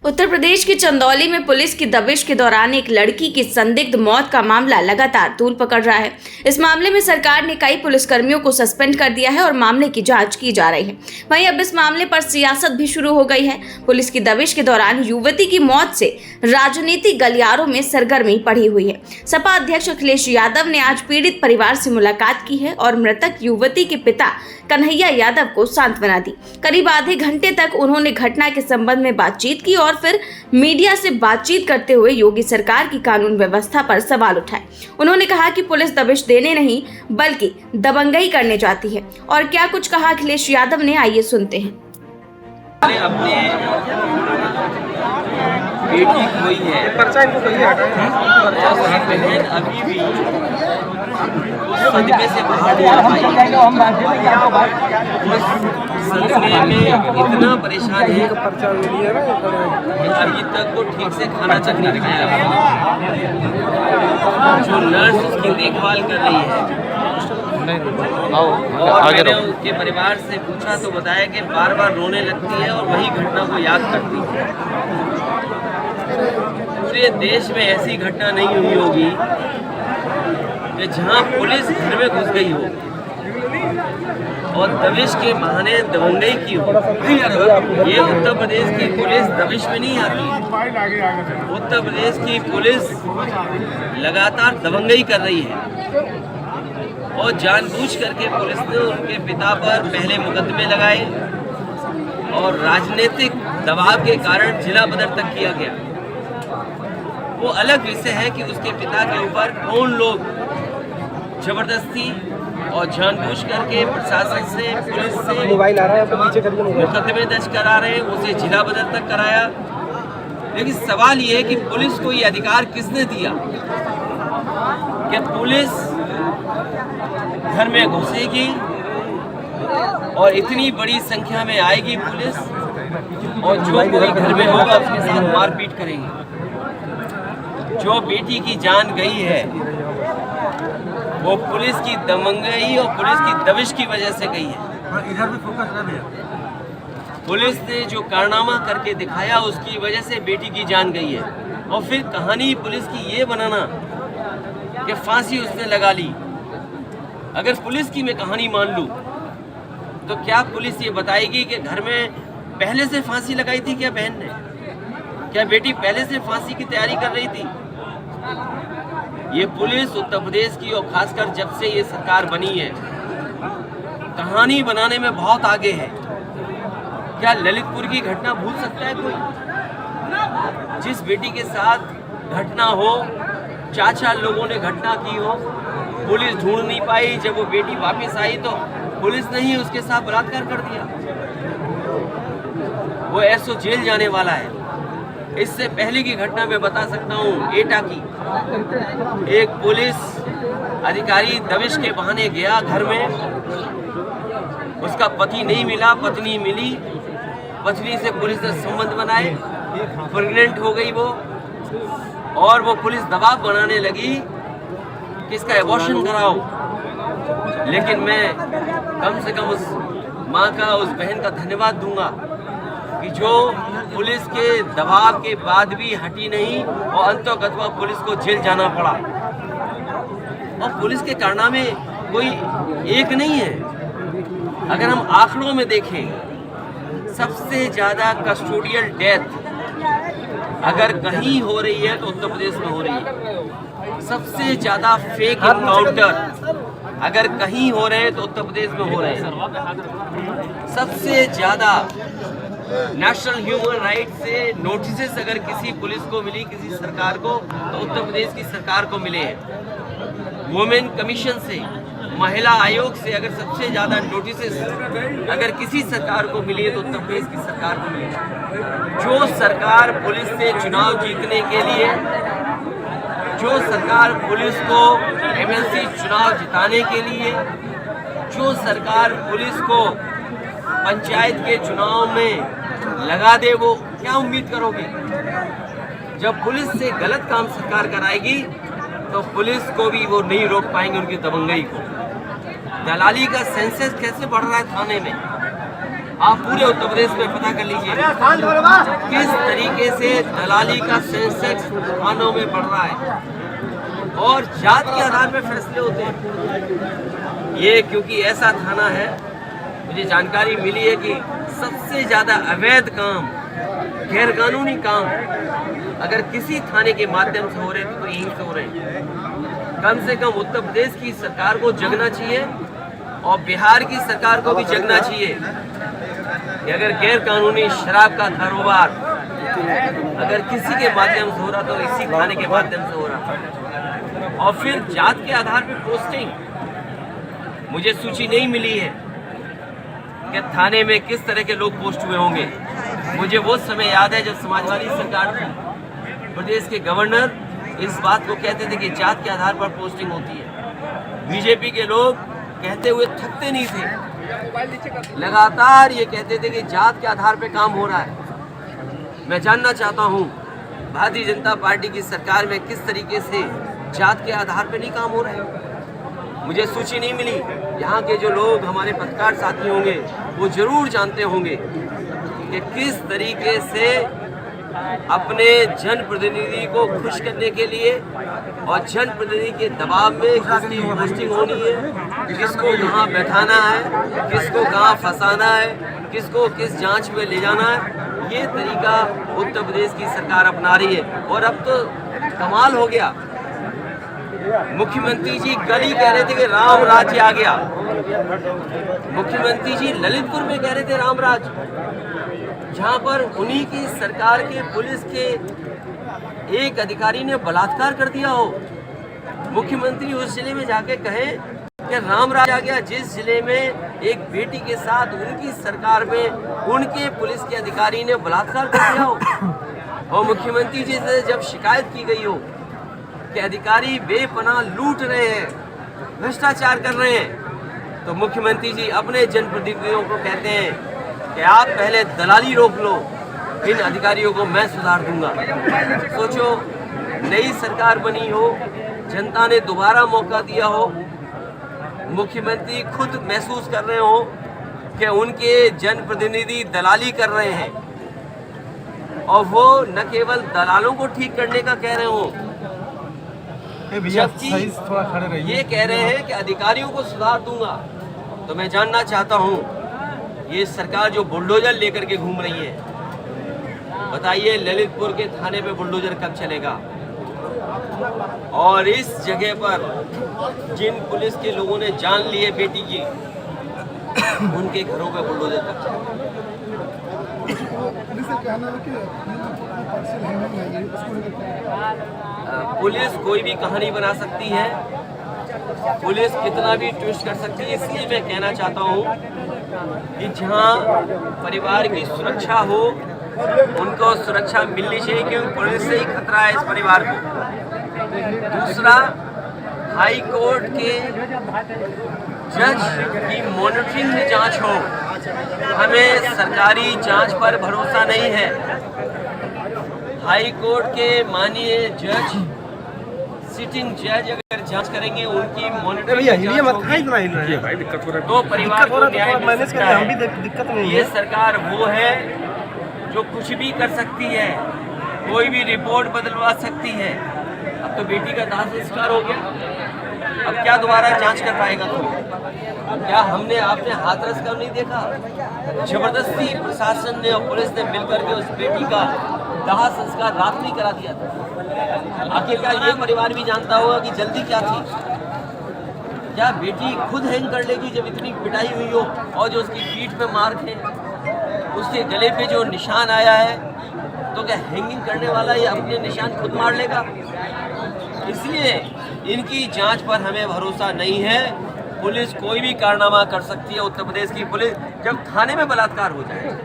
उत्तर प्रदेश के चंदौली में पुलिस की दबिश के दौरान एक लड़की की संदिग्ध मौत का मामला लगातार तूल पकड़ रहा है। इस मामले में सरकार ने कई पुलिसकर्मियों को सस्पेंड कर दिया है और मामले की जांच की जा रही है। वहीं अब इस मामले पर सियासत भी शुरू हो गई है। पुलिस की दबिश के दौरान युवती की मौत से राजनीतिक गलियारों में सरगर्मी बढ़ी हुई है। सपा अध्यक्ष अखिलेश यादव ने आज पीड़ित परिवार से मुलाकात की है और मृतक युवती के पिता कन्हैया यादव को सांत्वना दी। करीब आधे घंटे तक उन्होंने घटना के संबंध में बातचीत की और फिर मीडिया से बातचीत करते हुए योगी सरकार की कानून व्यवस्था पर सवाल उठाए। उन्होंने कहा कि पुलिस दबिश देने नहीं बल्कि दबंगई करने जाती है। और क्या कुछ कहा अखिलेश यादव ने, आइए सुनते हैं। अपने बेटी खोई है, बहन अभी भी सदमे से बाहर नहीं आ पाई। सदमे में इतना परेशान है कि अभी तक वो ठीक से खाना तक नहीं खाया। जो नर्स उसकी देखभाल कर रही है और मैंने उसके परिवार से पूछा तो बताया कि बार बार रोने लगती है और वही घटना को याद करती है। पूरे देश में ऐसी घटना नहीं हुई होगी कि जहां पुलिस घर में घुस गई हो और दबिश के बहाने दबंगई की हो। ये उत्तर प्रदेश की पुलिस दबिश में नहीं आती। उत्तर प्रदेश की पुलिस लगातार दबंगई कर रही है और जानबूझ करके पुलिस ने उनके पिता पर पहले मुकदमे लगाए और राजनीतिक दबाव के कारण जिला बदर तक किया गया। वो अलग विषय है कि उसके पिता के ऊपर कौन लोग जबरदस्ती और जानबूझ करके प्रशासन से पुलिस से मुकदमे दर्ज करा रहे हैं, उसे जिला बदर तक कराया। लेकिन सवाल ये है कि पुलिस को ये अधिकार किसने दिया कि पुलिस घर में घुसेगी और इतनी बड़ी संख्या में आएगी पुलिस और जो कोई घर में होगा उसके साथ मारपीट करेंगे। जो बेटी की जान गई है वो पुलिस की दबंगई और पुलिस की दबिश की वजह से गई है। पुलिस ने जो कारनामा करके दिखाया उसकी वजह से बेटी की जान गई है। और फिर कहानी पुलिस की ये बनाना कि फांसी उसने लगा ली। अगर पुलिस की मैं कहानी मान लूं तो क्या पुलिस ये बताएगी कि घर में पहले से फांसी लगाई थी क्या बहन ने? क्या बेटी पहले से फांसी की तैयारी कर रही थी? ये पुलिस उत्तर प्रदेश की और खासकर जब से ये सरकार बनी है कहानी बनाने में बहुत आगे है। क्या ललितपुर की घटना भूल सकता है कोई? जिस बेटी के साथ घटना हो, 4 लोगों ने घटना की हो, पुलिस ढूंढ नहीं पाई, जब वो बेटी वापस आई तो पुलिस ने ही उसके साथ बलात्कार कर दिया। वो ऐसो जेल जाने वाला है। इससे पहले की घटना मैं बता सकता हूँ, एटा की। एक पुलिस अधिकारी दबिश के बहाने गया घर में, उसका पति नहीं मिला, पत्नी मिली, पत्नी से पुलिस ने संबंध बनाए, प्रेग्नेंट हो गई वो, और वो पुलिस दबाव बनाने लगी कि इसका एबॉर्शन कराओ। लेकिन मैं कम से कम उस माँ का, उस बहन का धन्यवाद दूंगा कि जो पुलिस के दबाव के बाद भी हटी नहीं और अंततः पुलिस को जेल जाना पड़ा। और पुलिस के कारनामे कोई एक नहीं है। अगर हम आंकड़ों में देखें, सबसे ज़्यादा कस्टोडियल डेथ अगर कहीं हो रही है तो उत्तर प्रदेश में हो रही है। सबसे ज़्यादा फेक इनकाउंटर अगर कहीं हो रहे हैं तो उत्तर प्रदेश में हो रहे हैं। सबसे ज़्यादा नेशनल ह्यूमन राइट से नोटिसेस अगर किसी पुलिस को मिली, किसी सरकार को, तो उत्तर प्रदेश की सरकार को मिले हैं। वुमेन कमीशन से, महिला आयोग से अगर सबसे ज़्यादा नोटिसेस अगर किसी सरकार को मिली है तो उत्तर प्रदेश की सरकार को मिली है। जो सरकार पुलिस से चुनाव जीतने के लिए, जो सरकार पुलिस को एमएलसी चुनाव जिताने के लिए, जो सरकार पुलिस को पंचायत के चुनाव में लगा दे, वो क्या उम्मीद करोगे? जब पुलिस से गलत काम सरकार कराएगी तो पुलिस को भी वो नहीं रोक पाएंगे उनकी दबंगई को। दलाली का सेंसेस कैसे बढ़ रहा है थाने में? आप पूरे उत्तर प्रदेश में पता कर लीजिए किस तरीके से दलाली का सेंसेक्स थानों में बढ़ रहा है और जात के आधार पर फैसले होते हैं। ये क्योंकि ऐसा थाना है, मुझे जानकारी मिली है कि सबसे ज्यादा अवैध काम, गैरकानूनी काम अगर किसी थाने के माध्यम से हो रहे तो यहीं से हो रहे हैं। कम से कम उत्तर प्रदेश की सरकार को जगना चाहिए और बिहार की सरकार को भी जगना चाहिए कि अगर गैर कानूनी शराब का कारोबार अगर किसी के माध्यम से हो रहा तो इसी थाने के माध्यम से हो रहा। और फिर जात के आधार पर पोस्टिंग, मुझे सूची नहीं मिली है कि थाने में किस तरह के लोग पोस्ट हुए होंगे। मुझे वो समय याद है जब समाजवादी सरकार थी, प्रदेश के गवर्नर इस बात को कहते थे कि जात के आधार पर पोस्टिंग होती है। बीजेपी के लोग कहते हुए थकते नहीं थे, लगातार ये कहते थे कि जात के आधार पे काम हो रहा है। मैं जानना चाहता हूँ भारतीय जनता पार्टी की सरकार में किस तरीके से जात के आधार पे नहीं काम हो रहा है। मुझे सूची नहीं मिली। यहाँ के जो लोग हमारे पत्रकार साथी होंगे वो जरूर जानते होंगे कि किस तरीके से अपने जनप्रतिनिधि को खुश करने के लिए और जनप्रतिनिधि के दबाव में किसकी पोस्टिंग होनी है, किसको कहाँ बैठाना है, किसको कहाँ फंसाना है, किसको किस जांच में ले जाना है, ये तरीका उत्तर प्रदेश की सरकार अपना रही है। और अब तो कमाल हो गया, मुख्यमंत्री जी कल ही कह रहे थे कि राम राज्य आ गया। मुख्यमंत्री जी ललितपुर में कह रहे थे राम राज्य, जहां पर उन्हीं की सरकार के पुलिस के एक अधिकारी ने बलात्कार कर दिया हो। मुख्यमंत्री उस जिले में जाके कहे कि राम राज आ गया, जिस जिले में एक बेटी के साथ उनकी सरकार में उनके पुलिस के अधिकारी ने बलात्कार कर दिया हो। और मुख्यमंत्री जी से जब शिकायत की गई हो कि अधिकारी बेपनाह लूट रहे हैं, भ्रष्टाचार कर रहे हैं, तो मुख्यमंत्री जी अपने जनप्रतिनिधियों को कहते हैं कि आप पहले दलाली रोक लो, इन अधिकारियों को मैं सुधार दूंगा। सोचो, नई सरकार बनी हो, जनता ने दोबारा मौका दिया हो, मुख्यमंत्री खुद महसूस कर रहे हो कि उनके जनप्रतिनिधि दलाली कर रहे हैं और वो न केवल दलालों को ठीक करने का कह रहे हो, जबकि ये कह रहे हैं कि अधिकारियों को सुधार दूंगा। तो मैं जानना चाहता हूँ, ये सरकार जो बुलडोजर लेकर के घूम रही है, बताइए ललितपुर के थाने पे बुलडोजर कब चलेगा? और इस जगह पर जिन पुलिस के लोगों ने जान ली है बेटी की, उनके घरों पे बुलडोजर कब चलेगा? पुलिस कोई भी कहानी बना सकती है, पुलिस कितना भी ट्विस्ट कर सकती है। इसलिए मैं कहना चाहता हूँ कि जहाँ परिवार की सुरक्षा हो, उनको सुरक्षा मिलनी चाहिए, क्योंकि पुलिस से ही खतरा है इस परिवार को। दूसरा, हाई कोर्ट के जज की मॉनिटरिंग में जांच हो। हमें सरकारी जांच पर भरोसा नहीं है। हाई कोर्ट के माननीय जज, सिटिंग जज अगर जांच करेंगे, उनकी मॉनिटरिंग तो परिवार को न्याय मिल सकता है। ये सरकार वो है जो कुछ भी कर सकती है, कोई भी रिपोर्ट बदलवा सकती है। अब तो बेटी का दाह संस्कार हो गया, अब क्या दोबारा जांच कर पाएगा? तो क्या हमने आपने हाथरस का नहीं देखा? जबरदस्ती प्रशासन ने और पुलिस ने मिलकर के उस बेटी का दाह संस्कार रात में करा दिया था। आखिरकार ये परिवार भी जानता होगा कि जल्दी क्या थी। क्या बेटी खुद हैंग कर लेगी जब इतनी पिटाई हुई हो, और जो उसकी पीठ पे मार्क है, उसके गले पे जो निशान आया है, तो क्या हैंगिंग करने वाला ये अपने निशान खुद मार लेगा? इसलिए इनकी जांच पर हमें भरोसा नहीं है। पुलिस कोई भी कारनामा कर सकती है। उत्तर प्रदेश की पुलिस, जब थाने में बलात्कार हो जाए,